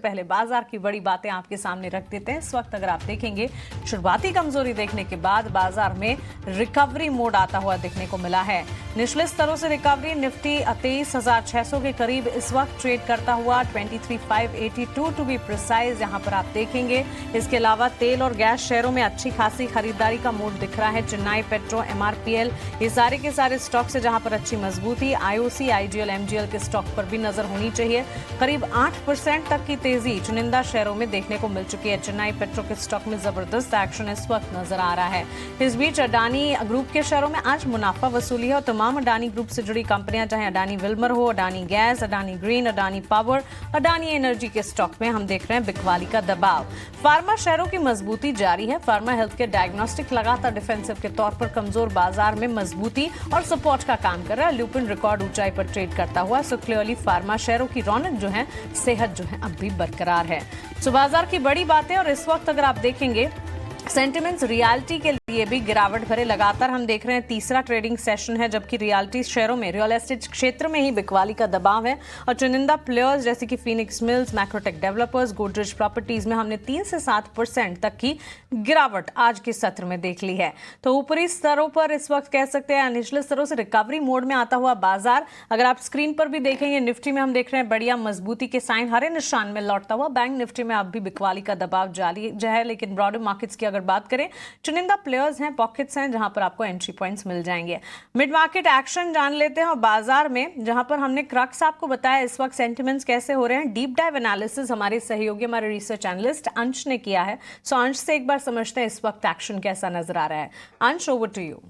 पहले बाजार की बड़ी बातें आपके सामने रख देते हैं। इस वक्त अगर आप देखेंगे, शुरुआती कमजोरी देखने के बाद बाजार में रिकवरी मोड आता हुआ देखने को मिला है। निचले स्तरों से रिकवरी, निफ्टी 23,600 के करीब इस वक्त ट्रेड करता हुआ, 23,582 टू बी प्रिसाइज यहां पर आप देखेंगे। इसके अलावा तेल और गैस शेयरों में अच्छी खासी खरीदारी का मूड दिख रहा है। चेन्नई पेट्रो, एमआरपीएल, ये सारे के सारे स्टॉक से जहां पर अच्छी मजबूती। आईओसी, आईजीएल, एमजीएल के स्टॉक पर भी नजर होनी चाहिए। करीब 8% तक की तेजी चुनिंदा शेयरों में देखने को मिल चुकी है। चेन्नई पेट्रो के स्टॉक में जबरदस्त एक्शन इस वक्त नजर आ रहा है। इस बीच अडानी ग्रुप के शेयरों में आज मुनाफा वसूली है और तमाम अडानी ग्रुप से जुड़ी कंपनियां, चाहे अडानी विल्मर हो, Adani gas, Adani green, Adani power, Adani energy के स्टॉक में हम देख रहे हैं बिकवाली का दबाव। फार्मा शेयरों की मजबूती जारी है। फार्मा हेल्थ के डायग्नोस्टिक लगातार डिफेंसिव के तौर पर कमजोर बाजार में मजबूती और सपोर्ट का काम कर रहा है। लुपिन रिकॉर्ड ऊंचाई पर ट्रेड करता हुआ। सो क्लियरली फार्मा शेयरों की रौनक जो है, सेहत जो है, अब भी बरकरार है। सो बाजार की बड़ी बातें। और इस वक्त अगर आप देखेंगे, सेंटिमेंट्स रियलिटी के लिए भी गिरावट भरे लगातार हम देख रहे हैं। तीसरा ट्रेडिंग सेशन है जबकि रियलिटी शेयरों में, रियल एस्टेट क्षेत्र में ही बिकवाली का दबाव है और चुनिंदा प्लेयर्स जैसे कि Phoenix mills, Macrotech developers, Godrej properties में हमने 3 से 7% तक की गिरावट आज के सत्र में देख ली है। तो ऊपरी स्तरों पर इस वक्त कह सकते हैं, निचले स्तरों से रिकवरी मोड में आता हुआ बाजार। अगर आप स्क्रीन पर भी देखेंगे, निफ्टी में हम देख रहे हैं बढ़िया मजबूती के साइन हरे निशान में लौटता हुआ। बैंक निफ्टी में अब भी बिकवाली का दबाव जारी है, लेकिन ब्रॉडर मार्केट्स की अगर बात करें, चुनिंदा प्लेयर्स हैं, पॉकेट्स हैं जहां पर आपको एंट्री पॉइंट्स मिल जाएंगे। मिड मार्केट एक्शन जान लेते हैं और बाजार में जहां पर हमने क्रक्स आपको बताया इस वक्त सेंटिमेंट्स कैसे हो रहे हैं। डीप डाइव एनालिसिस हमारे सहयोगी, हमारे रिसर्च एनालिस्ट अंश ने किया है। सो अंश से एक बार समझते हैं इस वक्त एक्शन कैसा नजर आ रहा है। अंश, ओवर टू यू।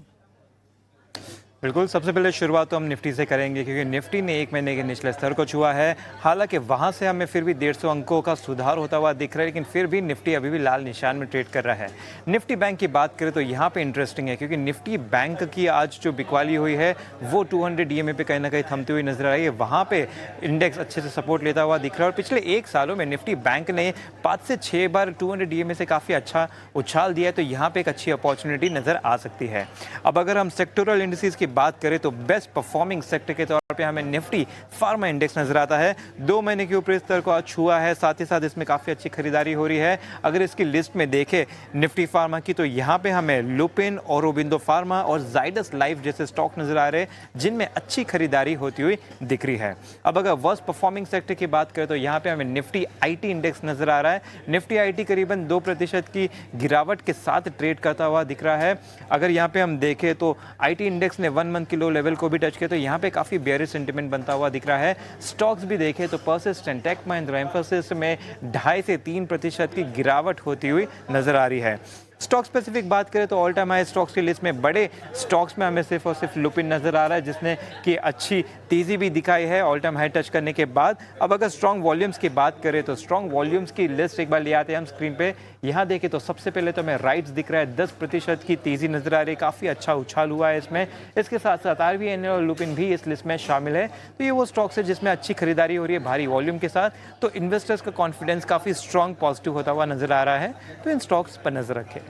बिल्कुल, सबसे पहले शुरुआत तो हम निफ्टी से करेंगे क्योंकि निफ्टी ने 1 महीने के निचले स्तर को छुआ है। हालांकि वहां से हमें फिर भी 150 अंकों का सुधार होता हुआ दिख रहा है, लेकिन फिर भी निफ्टी अभी भी लाल निशान में ट्रेड कर रहा है। निफ्टी बैंक की बात करें तो यहाँ पे इंटरेस्टिंग है क्योंकि निफ्टी बैंक की आज जो बिकवाली हुई है वो 200 EMA पे कहीं ना कहीं थमती हुई नजर आ रही है। वहाँ पे इंडेक्स अच्छे से सपोर्ट लेता हुआ दिख रहा है और पिछले 1 सालों में निफ्टी बैंक ने 5 से 6 बार 200 EMA से काफ़ी अच्छा उछाल दिया है, तो यहाँ पे एक अच्छी अपॉर्चुनिटी नजर आ सकती है। अब अगर हम सेक्टोरल इंडिसेस की बात करें तो बेस्ट परफॉर्मिंग सेक्टर के तौर पे हमें निफ्टी फार्मा इंडेक्स नजर आता है। 2 महीने के ऊपरी स्तर को आज छुआ है, साथ ही साथ इसमें काफी अच्छी खरीदारी हो रही है। अगर इसकी लिस्ट में देखें निफ्टी फार्मा की, तो यहाँ पे हमें लुपिन, औरोबिंदो फार्मा और जाइडस लाइफ जैसे स्टॉक नजर आ रहे हैं जिनमें अच्छी खरीदारी होती हुई दिख रही है। अब अगर वर्स्ट परफॉर्मिंग सेक्टर की बात करें तो यहाँ पे हमें निफ्टी आईटी इंडेक्स नजर आ रहा है। निफ्टी आईटी करीबन 2% की गिरावट के साथ ट्रेड करता हुआ दिख रहा है। अगर यहाँ पे हम देखें तो आईटी इंडेक्स ने 1 मंथ की लो लेवल को भी टच किया, तो यहाँ पे काफी बेयरिश सेंटीमेंट बनता हुआ दिख रहा है। स्टॉक्स भी देखें तो पर्सिस्टेंट, टेक महिंद्रा, एम्फोसिस में 2.5 से 3% की गिरावट होती हुई नजर आ रही है। स्टॉक स्पेसिफिक बात करें तो ऑल टाइम हाई स्टॉक्स की लिस्ट में बड़े स्टॉक्स में हमें सिर्फ और सिर्फ लुपिन नजर आ रहा है जिसने कि अच्छी तेजी भी दिखाई है ऑल टाइम हाई टच करने के बाद। अब अगर स्ट्रॉन्ग वॉल्यूम्स की बात करें तो स्ट्रॉन्ग वॉल्यूम्स की लिस्ट एक बार ले आते हैं हम स्क्रीन पे। यहाँ देखें तो सबसे पहले तो हमें राइट्स दिख रहा है, 10% की तेजी नजर आ रही है, काफी अच्छा उछाल हुआ है इसमें। इसके साथ साथ आरबीएनएल और लुपिन भी इस लिस्ट में शामिल है। तो ये वो स्टॉक्स है जिसमें अच्छी खरीदारी हो रही है भारी वॉल्यूम के साथ, तो इन्वेस्टर्स का कॉन्फिडेंस काफी स्ट्रॉन्ग पॉजिटिव होता हुआ नजर आ रहा है, तो इन स्टॉक्स पर नजर रखें।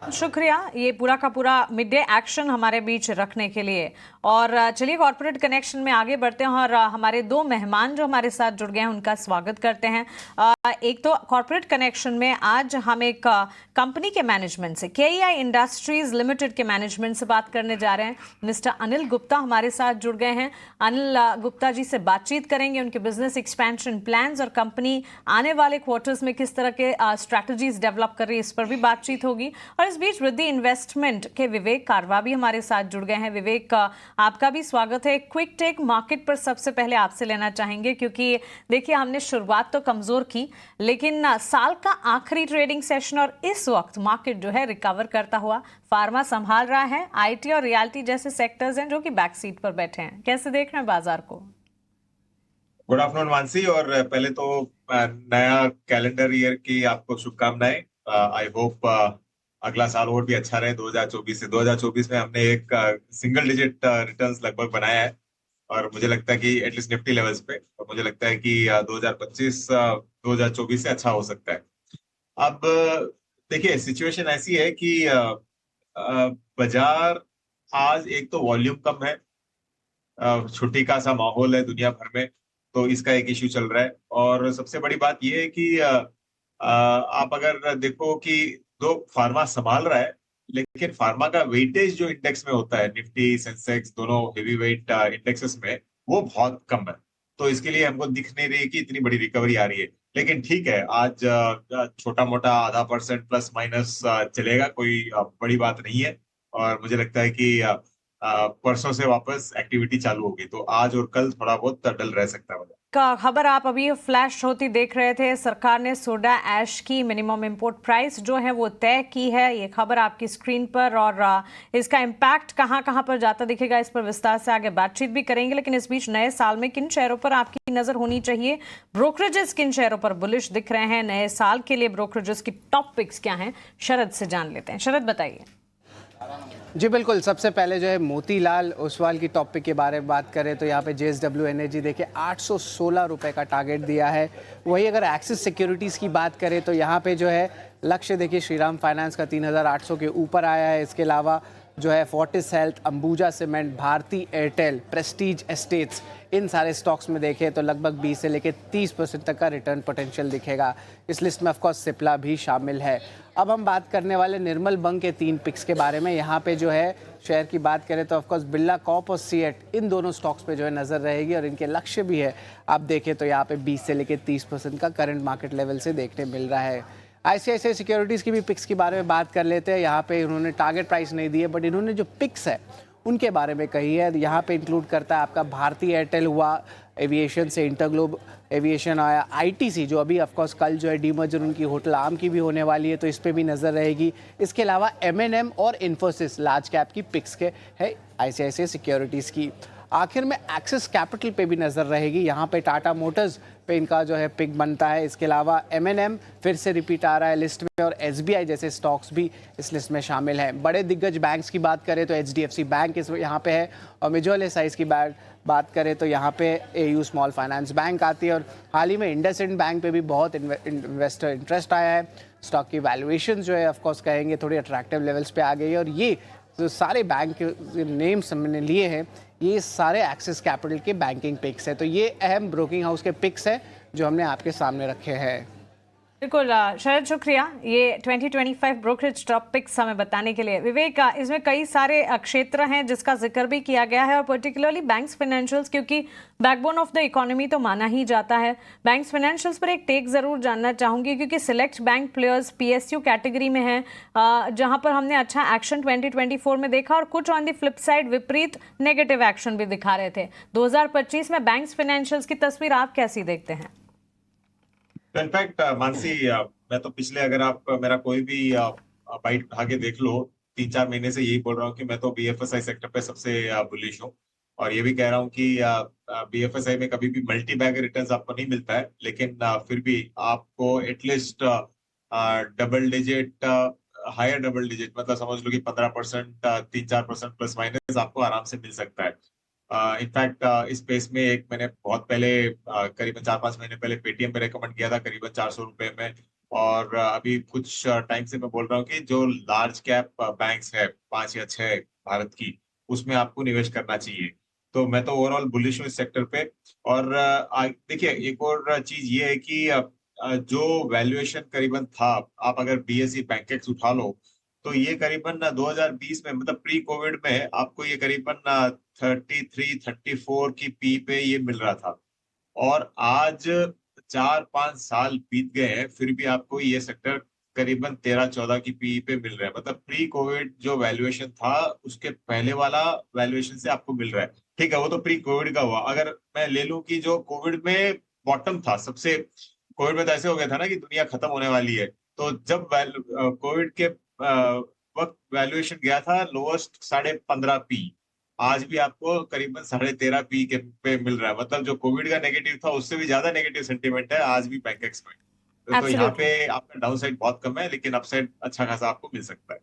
शुक्रिया ये पूरा का पूरा मिड डे एक्शन हमारे बीच रखने के लिए। और चलिए कॉर्पोरेट कनेक्शन में आगे बढ़ते हैं और हमारे 2 मेहमान जो हमारे साथ जुड़ गए हैं उनका स्वागत करते हैं। एक तो कॉर्पोरेट कनेक्शन में आज हम एक कंपनी के मैनेजमेंट से, केईआई इंडस्ट्रीज लिमिटेड के मैनेजमेंट से बात करने जा रहे हैं। मिस्टर अनिल गुप्ता हमारे साथ जुड़ गए हैं। अनिल गुप्ता जी से बातचीत करेंगे, उनके बिजनेस एक्सपेंशन प्लान्स और कंपनी आने वाले क्वार्टर्स में किस तरह के स्ट्रैटेजीज डेवलप कर रही है इस पर भी बातचीत होगी। और इस बीच वृद्धि इन्वेस्टमेंट के विवेक कारवा भी हमारे साथ जुड़ गए हैं। विवेक, आपका भी स्वागत है। क्विक टेक मार्केट पर सबसे पहले आपसे लेना चाहेंगे क्योंकि देखिए हमने शुरुआत तो कमजोर की, लेकिन साल का आखिरी ट्रेडिंग सेशन और इस वक्त मार्केट जो है रिकवर करता हुआ फार्मा संभाल रहा है, आईटी और रियलिटी जैसे सेक्टर्स हैं जो कि बैक सीट पर बैठे हैं। कैसे देख रहे हैं बाजार को? गुड आफ्टरनून मानसी, और पहले तो नया कैलेंडर ईयर की आपको शुभकामनाएं। आई होप अगला साल और भी अच्छा रहे 2024 से। 2024 में हमने एक सिंगल डिजिट रिटर्न्स लगभग बनाया है और मुझे लगता है कि एटलीस्ट निफ्टी लेवल्स पे, और मुझे लगता है कि 2025 2024 से अच्छा हो सकता है। अब देखिए सिचुएशन ऐसी है कि बाजार आज एक तो वॉल्यूम कम है, छुट्टी का सा माहौल है दुनिया भर में, तो इसका एक इश्यू चल रहा है। और सबसे बड़ी बात यह है कि आप अगर देखो कि दो फार्मा संभाल रहा है, लेकिन फार्मा का वेटेज जो इंडेक्स में होता है, निफ्टी सेंसेक्स दोनों हेवी वेट इंडेक्सेस में, वो बहुत कम है। तो इसके लिए हमको दिख नहीं रही कि इतनी बड़ी रिकवरी आ रही है। लेकिन ठीक है, आज छोटा मोटा आधा % प्लस माइनस चलेगा, कोई बड़ी बात नहीं है। और मुझे लगता है कि परसों से वापस एक्टिविटी चालू होगी, तो आज और कल थोड़ा बहुत डल रह सकता है। का खबर आप अभी फ्लैश होती देख रहे थे, सरकार ने सोडा ऐश की मिनिमम इंपोर्ट प्राइस जो है वो तय की है। ये खबर आपकी स्क्रीन पर, और इसका इम्पैक्ट कहां कहां पर जाता दिखेगा, इस पर विस्तार से आगे बातचीत भी करेंगे। लेकिन इस बीच नए साल में किन शेयरों पर आपकी नजर होनी चाहिए, ब्रोकरेजेस किन शेयरों पर बुलिश दिख रहे हैं, नए साल के लिए ब्रोकरेजेस की टॉप पिक्स क्या हैं, शरद से जान लेते हैं। शरद बताइए। जी बिल्कुल, सबसे पहले जो है मोतीलाल ओसवाल की टॉपिक के बारे में बात करें तो यहाँ पे JSW एनर्जी देखिए 816 रुपये का टारगेट दिया है। वही अगर एक्सिस सिक्योरिटीज़ की बात करें तो यहाँ पे जो है लक्ष्य देखिए श्रीराम फाइनेंस का 3800 के ऊपर आया है। इसके अलावा जो है Fortis Health, Ambuja Cement, Bharti Airtel, Prestige Estates, इन सारे स्टॉक्स में देखें तो लगभग 20 से लेकर 30% तक का रिटर्न पोटेंशियल दिखेगा। इस लिस्ट में ऑफकोर्स सिप्ला भी शामिल है। अब हम बात करने वाले निर्मल बंग के 3 पिक्स के बारे में। यहाँ पे जो है शेयर की बात करें तो ऑफकोर्स बिरला कॉर्प और सीएट, इन दोनों स्टॉक्स पे जो है नज़र रहेगी और इनके लक्ष्य भी है। आप देखें तो यहाँ पे 20 से लेकर 30% का करंट मार्केट लेवल से देखने मिल रहा है। ICICI सिक्योरिटीज़ की भी पिक्स के बारे में बात कर लेते हैं। यहाँ पे इन्होंने टारगेट प्राइस नहीं दी है, बट इन्होंने जो पिक्स है उनके बारे में कही है। यहाँ पे इंक्लूड करता है आपका भारती एयरटेल हुआ, एविएशन से इंटरग्लोब एविएशन आया, ITC जो अभी ऑफकोर्स कल जो है डीमर्जर उनकी होटल आम की भी होने वाली है, तो इस पर भी नज़र रहेगी। इसके अलावा M&M और इन्फोसिस लार्ज कैप की पिक्स के है ICICI सिक्योरिटीज़ की। आखिर में एक्सिस कैपिटल पे भी नज़र रहेगी। यहाँ पे टाटा मोटर्स पे इनका जो है पिक बनता है। इसके अलावा M&M फिर से रिपीट आ रहा है लिस्ट में, और SBI जैसे स्टॉक्स भी इस लिस्ट में शामिल हैं। बड़े दिग्गज बैंक्स की बात करें तो HDFC बैंक इस यहाँ पे है, और मेजर साइज की बात करें तो यहाँ पे AU स्मॉल फाइनेंस बैंक आती है। और हाल ही में इंडसइंड बैंक पे भी बहुत इन्वेस्टर इंटरेस्ट आया है। स्टॉक की वैल्यूएशन जो है ऑफकोर्स कहेंगे थोड़ी अट्रैक्टिव लेवल्स पे आ गई है। और ये जो सारे बैंक के नेम्स हमने लिए हैं, ये सारे एक्सिस कैपिटल के बैंकिंग पिक्स है। तो ये अहम ब्रोकिंग हाउस के पिक्स हैं जो हमने आपके सामने रखे हैं। बिल्कुल शरद, शुक्रिया ये 2025 ब्रोकरेज टॉप पिक्स हमें बताने के लिए। विवेक, इसमें कई सारे क्षेत्र हैं जिसका जिक्र भी किया गया है, और पर्टिकुलरली बैंक्स फाइनेंशियल्स, क्योंकि बैकबोन ऑफ द इकोनॉमी तो माना ही जाता है। बैंक्स फाइनेंशियल्स पर एक टेक जरूर जानना चाहूंगी, क्योंकि select bank players PSU category में हैं, जहां पर हमने अच्छा एक्शन 2024 में देखा, और कुछ ऑन द फ्लिप साइड विपरीत नेगेटिव एक्शन भी दिखा रहे थे। 2025 में बैंक्स फाइनेंशियल्स की तस्वीर आप कैसी देखते हैं? इनफैक्ट मानसी, मैं तो पिछले, अगर आप मेरा कोई भी बाइट उठा के देख लो, 3-4 महीने से यही बोल रहा हूँ कि मैं तो BFSI सेक्टर पे सबसे बुलिश हूँ। और ये भी कह रहा हूँ कि BFSI में कभी भी मल्टी बैग रिटर्न्स आपको नहीं मिलता है, लेकिन फिर भी आपको at least double digit, higher double digit, मतलब समझ लो कि 15%, 3-4% प्लस माइनस आपको आराम से मिल सकता है। इनफैक्ट इस स्पेस में एक मैंने बहुत पहले, करीबन 4-5 महीने पहले पेटीएम पे रेकमेंड किया था करीबन 400 रुपए में। और अभी कुछ टाइम से मैं बोल रहा हूँ कि जो लार्ज कैप बैंक्स है 5 या 6 भारत की, उसमें आपको निवेश करना चाहिए। तो मैं तो ओवरऑल बुलिश हूँ इस सेक्टर पे। और देखिए, एक और चीज ये है कि जो वैल्यूएशन करीबन था, आप अगर BSE बैंकेक्स उठा लो तो ये करीबन 2020 में, मतलब प्री कोविड में, आपको ये करीबन 33-34 की पी पे ये मिल रहा था। और आज 4-5 साल बीत गए हैं, फिर भी आपको ये सेक्टर करीबन 13-14 की पी पे मिल रहा है। मतलब प्री कोविड जो वैल्यूएशन था उसके पहले वाला वैल्यूएशन से आपको मिल रहा है। ठीक है, वो तो प्री कोविड का हुआ। अगर मैं ले लूं कि जो कोविड में बॉटम था सबसे, कोविड में तो ऐसे हो गया था ना कि दुनिया खत्म होने वाली है, तो जब कोविड के वक्त वैल्यूएशन गया था लोएस्ट 15.5 पी, आज भी आपको करीबन 13.5 पी के पे मिल रहा है। मतलब जो कोविड का नेगेटिव था उससे भी ज्यादा नेगेटिव सेंटीमेंट है आज भी बैंकेक्स में। तो यहाँ पे आपका डाउन साइड बहुत कम है, लेकिन अपसाइड अच्छा खासा आपको मिल सकता है।